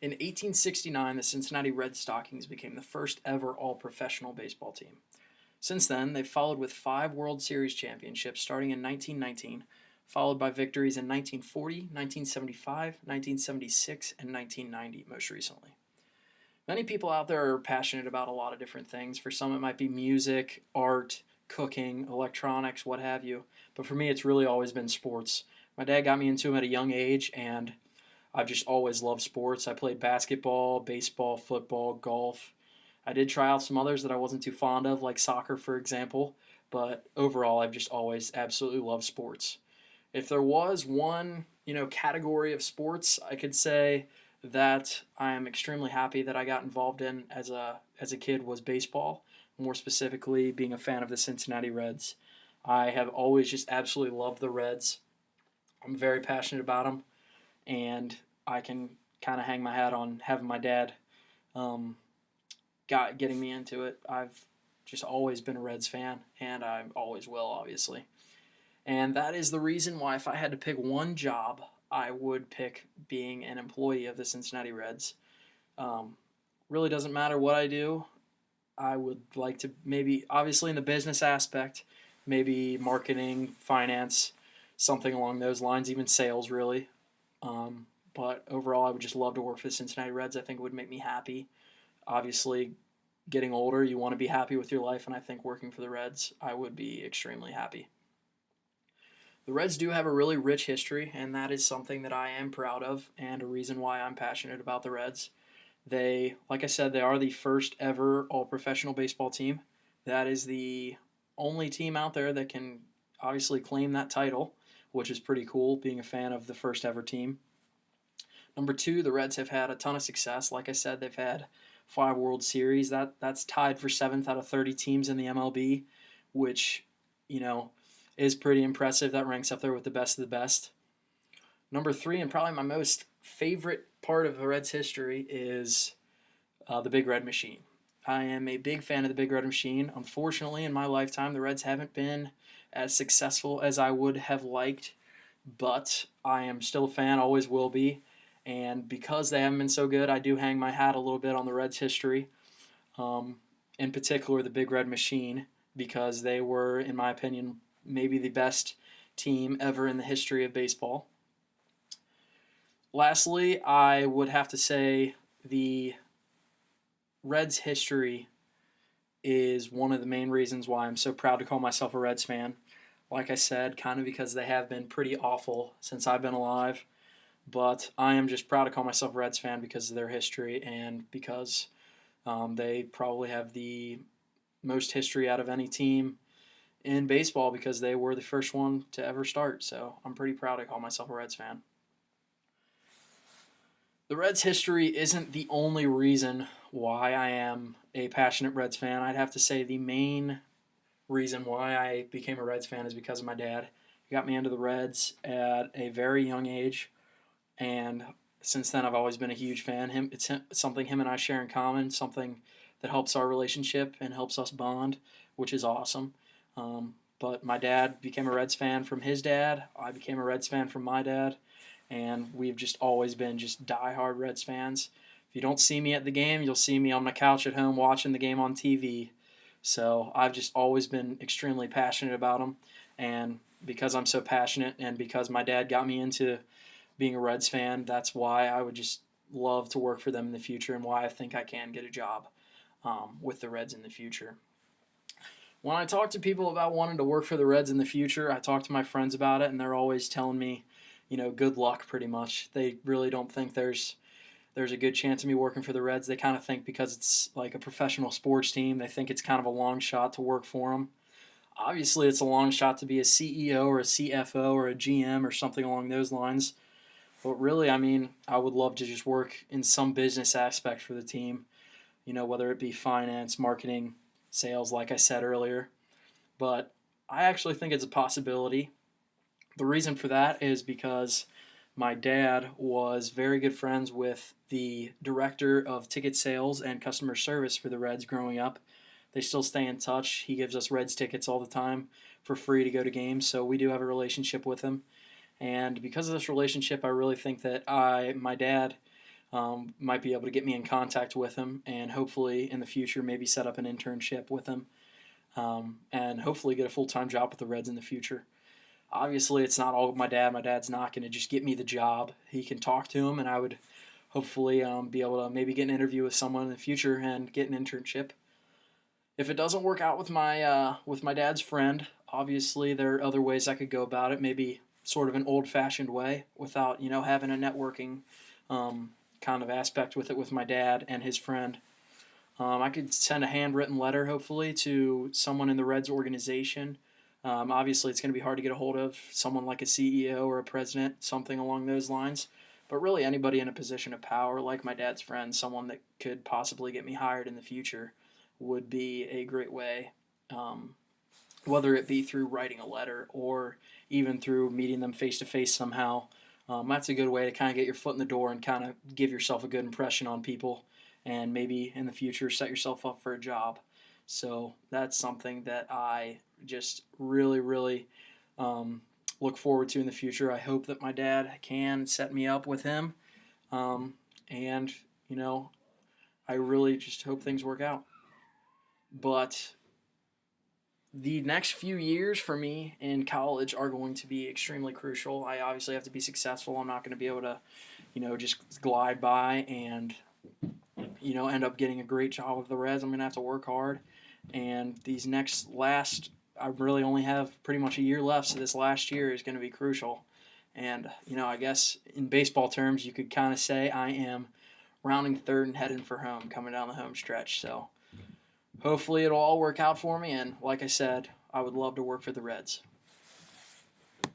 In 1869, the Cincinnati Red Stockings became the first ever all-professional baseball team. Since then, they've followed with 5 World Series championships starting in 1919, followed by victories in 1940, 1975, 1976, and 1990 most recently. Many people out there are passionate about a lot of different things. For some, it might be music, art, cooking, electronics, what have you. But for me, it's really always been sports. My dad got me into them at a young age, and I've just always loved sports. I played basketball, baseball, football, golf. I did try out some others that I wasn't too fond of, like soccer, for example. But overall, I've just always absolutely loved sports. If there was one, category of sports, I could say that I am extremely happy that I got involved in as a kid was baseball, more specifically being a fan of the Cincinnati Reds. I have always just absolutely loved the Reds. I'm very passionate about them, and I can kind of hang my hat on having my dad um, getting me into it. I've just always been a Reds fan, and I always will, obviously. And that is the reason why, if I had to pick one job, I would pick being an employee of the Cincinnati Reds. Um, really doesn't matter what I do. I would like to maybe, obviously, in the business aspect, maybe marketing, finance, something along those lines, even sales, really. But overall, I would just love to work for the Cincinnati Reds. I think it would make me happy. Obviously, getting older, you want to be happy with your life, and I think working for the Reds, I would be extremely happy. The Reds do have a really rich history, and that is something that I am proud of, and a reason why I'm passionate about the Reds. They, like I said, they are the first ever all professional baseball team. That is the only team out there that can obviously claim that title, which is pretty cool, being a fan of the first ever team. Number two, the Reds have had a ton of success. Like I said, they've had 5 World Series. That's tied for seventh out of 30 teams in the MLB, which, you know, is pretty impressive. That ranks up there with the best of the best. Number three, and probably my most favorite part of the Reds' history, is the Big Red Machine. I am a big fan of the Big Red Machine. Unfortunately, in my lifetime, the Reds haven't been as successful as I would have liked, but I am still a fan, always will be. And because they haven't been so good, I do hang my hat a little bit on the Reds' history, um, in particular the Big Red Machine, because they were, in my opinion, maybe the best team ever in the history of baseball. Lastly, I would have to say the Reds' history is one of the main reasons why I'm so proud to call myself a Reds fan. Like I said, kind of because they have been pretty awful since I've been alive. But I am just proud to call myself a Reds fan because of their history and because they probably have the most history out of any team in baseball because they were the first one to ever start. So I'm pretty proud to call myself a Reds fan. The Reds' history isn't the only reason why I am a passionate Reds fan. I'd have to say the main reason why I became a Reds fan is because of my dad. He got me into the Reds at a very young age, and since then I've always been a huge fan. It's something him and I share in common, something that helps our relationship and helps us bond, which is awesome. But my dad became a Reds fan from his dad. I became a Reds fan from my dad, and we've just always been just diehard Reds fans. If you don't see me at the game, you'll see me on my couch at home watching the game on TV. So I've just always been extremely passionate about them, and because I'm so passionate and because my dad got me into being a Reds fan, that's why I would just love to work for them in the future and why I think I can get a job with the Reds in the future. When I talk to people about wanting to work for the Reds in the future, I talk to my friends about it, and they're always telling me, good luck pretty much. They really don't think there's a good chance of me working for the Reds. They kind of think because it's like a professional sports team, they think it's kind of a long shot to work for them. Obviously, it's a long shot to be a CEO or a CFO or a GM or something along those lines. But really, I mean, I would love to just work in some business aspect for the team, whether it be finance, marketing, sales, like I said earlier. But I actually think it's a possibility. The reason for that is because my dad was very good friends with the director of ticket sales and customer service for the Reds growing up. They still stay in touch. He gives us Reds tickets all the time for free to go to games, so we do have a relationship with him. And because of this relationship, I really think that my dad, might be able to get me in contact with him, and hopefully in the future maybe set up an internship with him, and hopefully get a full-time job with the Reds in the future. Obviously, it's not all my dad. My dad's not going to just get me the job. He can talk to him, and I would hopefully be able to maybe get an interview with someone in the future and get an internship. If it doesn't work out with my dad's friend, obviously there are other ways I could go about it. Maybe sort of an old-fashioned way, without having a networking kind of aspect with it with my dad and his friend. I could send a handwritten letter, hopefully, to someone in the Reds organization. Obviously, it's going to be hard to get a hold of someone like a CEO or a president, something along those lines. But really, anybody in a position of power, like my dad's friend, someone that could possibly get me hired in the future, would be a great way. Whether it be through writing a letter or even through meeting them face to face somehow. That's a good way to kind of get your foot in the door and kind of give yourself a good impression on people, and maybe in the future set yourself up for a job. So that's something that I just really, really look forward to in the future. I hope that my dad can set me up with him, and I really just hope things work out. But the next few years for me in college are going to be extremely crucial. I obviously have to be successful. I'm not going to be able to, just glide by and, end up getting a great job with the Reds. I'm going to have to work hard. And I really only have pretty much a year left, so this last year is going to be crucial. And, I guess in baseball terms, you could kind of say I am rounding third and heading for home, coming down the home stretch. So hopefully it'll all work out for me, and like I said, I would love to work for the Reds.